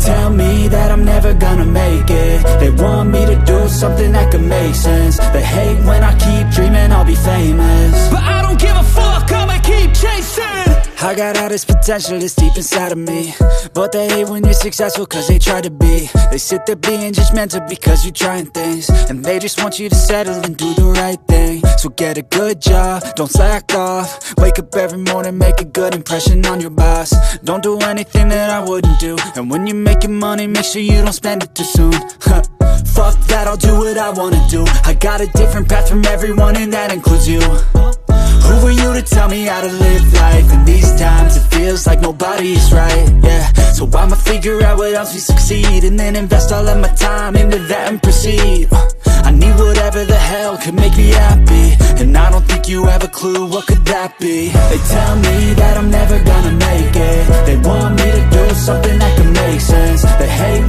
tell me that I'm never gonna make it. They want me to do something that could make sense. They hate when I keep dreaming I'll be famous, but I don't give a fuck, I'ma keep chasing. I got all this potential that's deep inside of me, but they hate when you're successful cause they try to be. They sit there being judgmental because you're trying things, and they just want you to settle and do the right thing. So get a good job, don't slack off. Wake up every morning, make a good impression on your boss. Don't do anything that I wouldn't do, and when you're making money, make sure you don't spend it too soon. Fuck that, I'll do what I wanna do. I got a different path from everyone, and that includes you. Who are you to tell me how to live life? In these times it feels like nobody is right, yeah. So I'ma figure out what else we succeed, and then invest all of my time into that and proceed. I need whatever the hell could make me happy, and I don't think you have a clue what could that be. They tell me that I'm never gonna make it. They want me to do something that could make sense. They hate